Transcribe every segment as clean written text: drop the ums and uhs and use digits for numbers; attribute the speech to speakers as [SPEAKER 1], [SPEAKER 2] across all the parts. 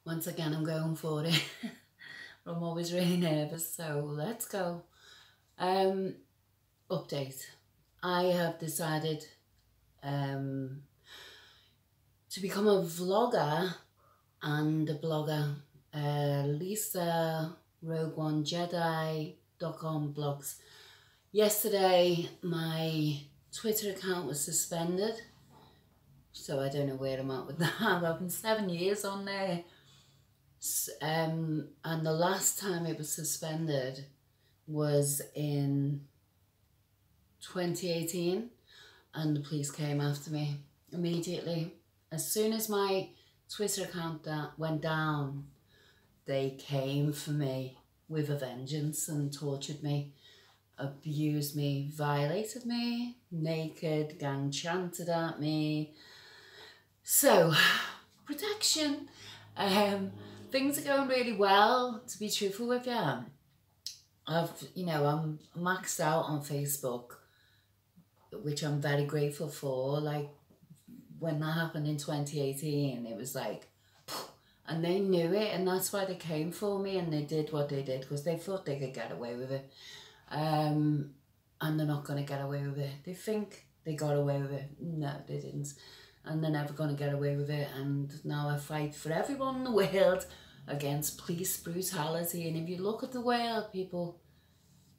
[SPEAKER 1] Once again, I'm going for it. I'm always really nervous, so let's go. Um, Update. I have decided um, to become a vlogger and a blogger. Lisa Rogue One Jedi.com blogs. Yesterday, my Twitter account was suspended, so I don't know where I'm at with that. I've been 7 years on there. And the last time it was suspended was in 2018, and the police came after me immediately. As soon as my Twitter account went down, they came for me with a vengeance and tortured me, abused me, violated me, naked, gang chanted at me. So, protection. Things are going really well, to be truthful with you. I'm maxed out on Facebook, which I'm very grateful for. Like, when that happened in 2018, it was like, and they knew it, and that's why they came for me, and they did what they did, because they thought they could get away with it. And they're not going to get away with it. They think they got away with it. No, they didn't. And they're never going to get away with it. And now I fight for everyone in the world against police brutality. And if you look at the world, people,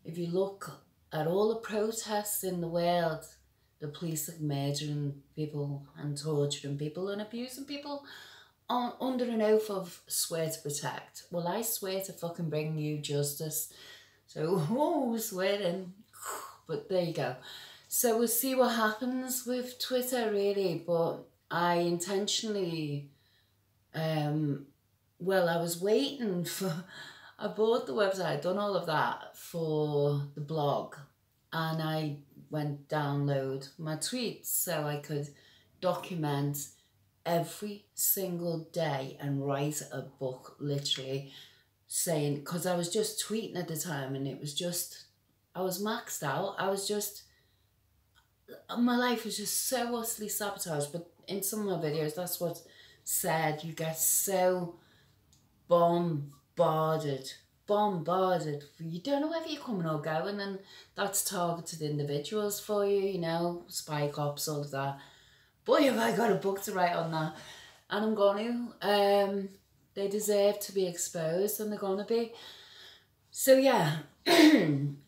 [SPEAKER 1] if you look at all the protests in the world, the police are murdering people and torturing people and abusing people under an oath of swear to protect. Well, I swear to fucking bring you justice. So, swearing. But there you go. So we'll see what happens with Twitter, really. But I intentionally, I was waiting for, I bought the website, I'd done all of that for the blog, and I went download my tweets so I could document every single day and write a book, literally, saying, because I was just tweeting at the time, and it was just, I was maxed out. My life was just so utterly sabotaged. But in some of my videos, that's what's said. You get so bombarded. You don't know whether you're coming or going, and that's targeted individuals for you, spy cops, all of that. Boy, have I got a book to write on that. And I'm going to. They deserve to be exposed, and they're going to be. So yeah,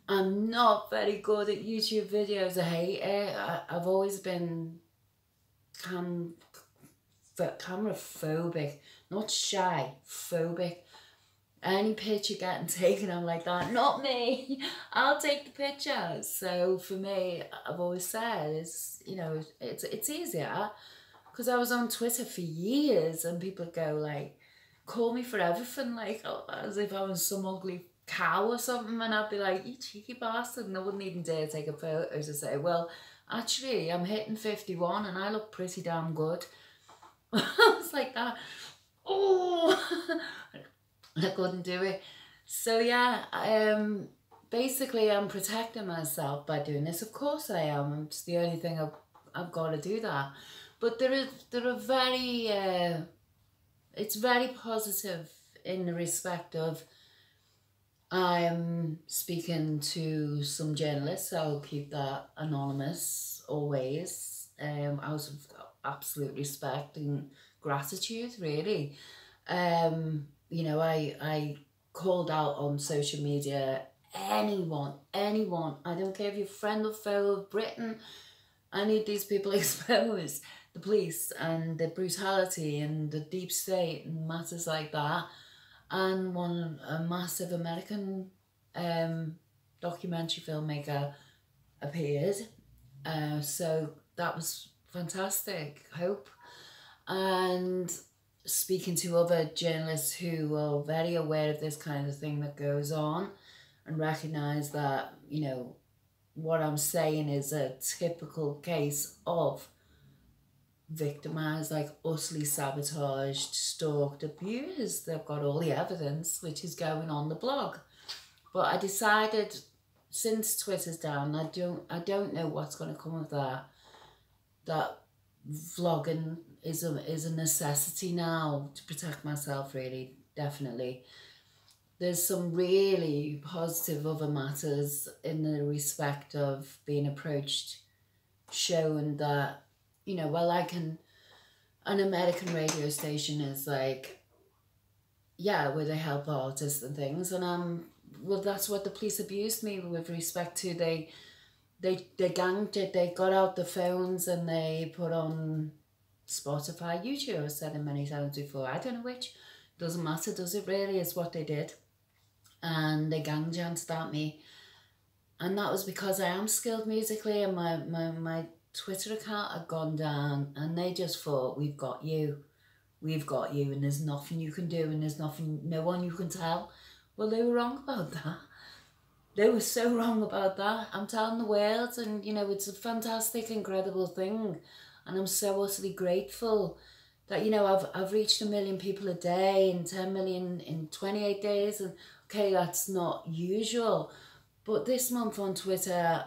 [SPEAKER 1] I'm not very good at YouTube videos. I hate it. I've always been camera phobic, not shy, phobic. Any picture getting taken, I'm like that. Not me. I'll take the picture. So for me, I've always said it's easier, because I was on Twitter for years, and people go like, call me for everything, like as if I was some ugly cow or something, and I'd be like, you cheeky bastard, and I wouldn't even dare take a photo to say, well, actually, I'm hitting 51 and I look pretty damn good. I was like that. Oh, I couldn't do it. So yeah, basically I'm protecting myself by doing this. Of course I am. It's the only thing I've got to do that. But it's very positive in the respect of, I'm speaking to some journalists. I'll keep that anonymous always, out of absolute respect and gratitude, really. I called out on social media, anyone, I don't care if you're friend or foe of Britain, I need these people exposed, the police and the brutality and the deep state and matters like that. And a massive American documentary filmmaker appeared. So that was fantastic, Hope. And speaking to other journalists who are very aware of this kind of thing that goes on, and recognise that, what I'm saying is a typical case of victimised, like utterly sabotaged, stalked, abused. They've got all the evidence, which is going on the blog. But I decided, since Twitter's down, I don't know what's going to come of that vlogging is a necessity now to protect myself, really, definitely. There's some really positive other matters in the respect of being approached, showing that, you know, well, I can, an American radio station is like, yeah, where they help artists and things, and well, that's what the police abused me with respect to. They ganged it. They got out the phones and they put on Spotify, YouTube. I've said it many times before. I don't know which. Doesn't matter, does it really? It's what they did. And they gang chanted at me. And that was because I am skilled musically, and my Twitter account had gone down, and they just thought, we've got you. We've got you, and there's nothing you can do, and there's nothing, no one you can tell. Well, they were wrong about that. They were so wrong about that. I'm telling the world, and you know, it's a fantastic, incredible thing. And I'm so utterly grateful that, you know, I've reached 1 million people a day and 10 million in 28 days. And okay, that's not usual. But this month on Twitter,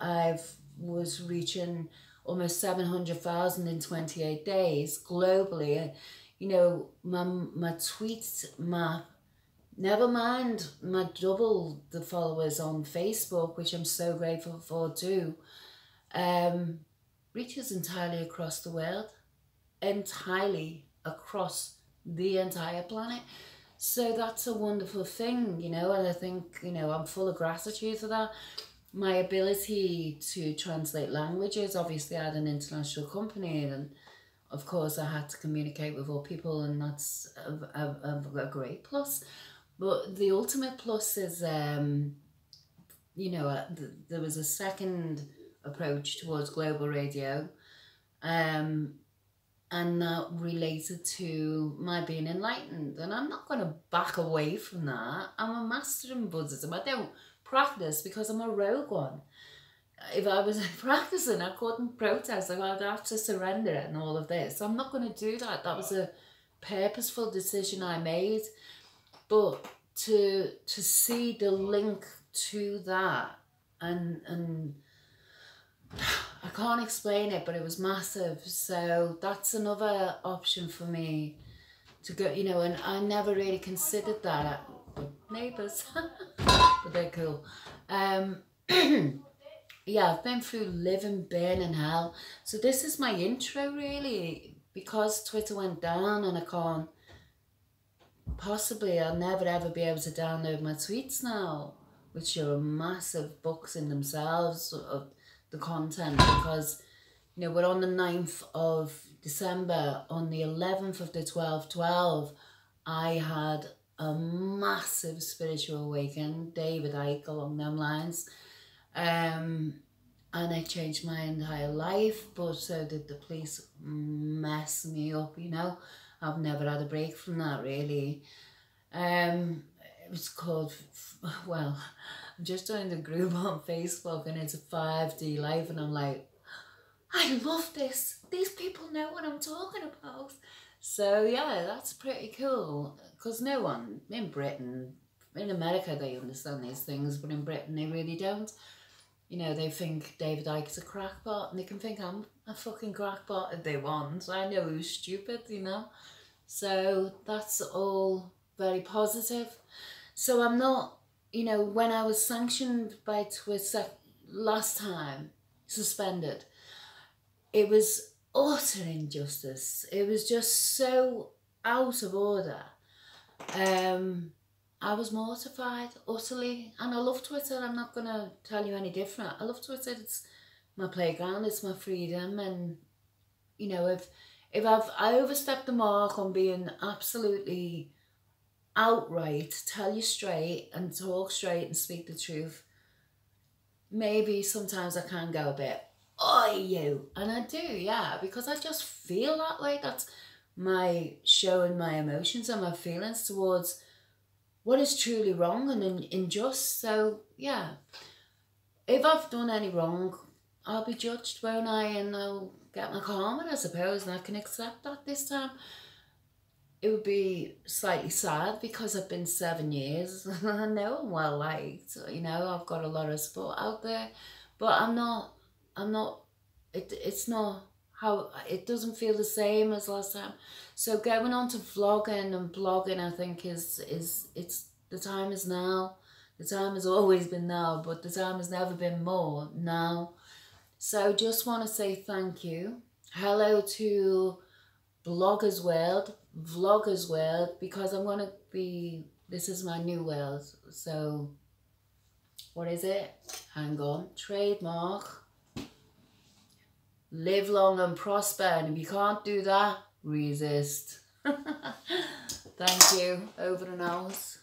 [SPEAKER 1] was reaching almost 700,000 in 28 days globally. You know, my tweets, never mind my double the followers on Facebook, which I'm so grateful for too, reaches entirely across the world, entirely across the entire planet. So that's a wonderful thing, you know, and I think, you know, I'm full of gratitude for that. My ability to translate languages, obviously I had an international company, and of course I had to communicate with all people, and that's a great plus. But the ultimate plus is, you know, there was a second approach towards global radio, and that related to my being enlightened. And I'm not going to back away from that. I'm a master in Buddhism. I don't practice because I'm a rogue one. If I was practicing, I couldn't protest. I'd have to surrender it and all of this. I'm not going to do that. That was a purposeful decision I made. But to see the link to that, and I can't explain it, but it was massive. So that's another option for me to go, you know, and I never really considered that. Neighbours, but they're cool. Yeah, I've been through living, burning hell. So this is my intro, really, because Twitter went down, and I can't, possibly I'll never ever be able to download my tweets now, which are massive books in themselves of the content, because, you know, we're on the 9th of December. On the 11th of the 12/12, I had a massive spiritual awakening, David Icke, along them lines. And it changed my entire life, but so did the police mess me up, you know. I've never had a break from that, really. It was called, well, I'm just joined a group on Facebook, and it's a 5D life, and I'm like, I love this. These people know what I'm talking about. So yeah, that's pretty cool, because no one in Britain, in America they understand these things, but in Britain they really don't. You know, they think David Icke's a crackpot, and they can think I'm a fucking crackpot if they want. I know who's stupid, you know. So that's all very positive. So I'm not, you know, when I was sanctioned by Twitter last time, suspended, it was utter injustice. It was just so out of order. I was mortified, utterly, and I love Twitter. I'm not going to tell you any different. I love Twitter. It's my playground, it's my freedom, and, you know, if I overstepped the mark on being absolutely outright, tell you straight and talk straight and speak the truth, maybe sometimes I can go a bit, oi you, and I do, yeah, because I just feel that way. That's my showing my emotions and my feelings towards what is truly wrong and unjust. So yeah, if I've done any wrong, I'll be judged, won't I? And I'll get my karma, I suppose, and I can accept that this time. It would be slightly sad because I've been 7 years. I know I'm well liked, you know, I've got a lot of support out there, but it's not how it doesn't feel the same as last time. So going on to vlogging and blogging, I think it's the time is now. The time has always been now, but the time has never been more now. So just want to say thank you. Hello to Bloggers World, Vloggers World, because I'm going to be, this is my new world. So what is it? Hang on. Trademark. Live long and prosper. And if you can't do that, resist. Thank you. Over and out.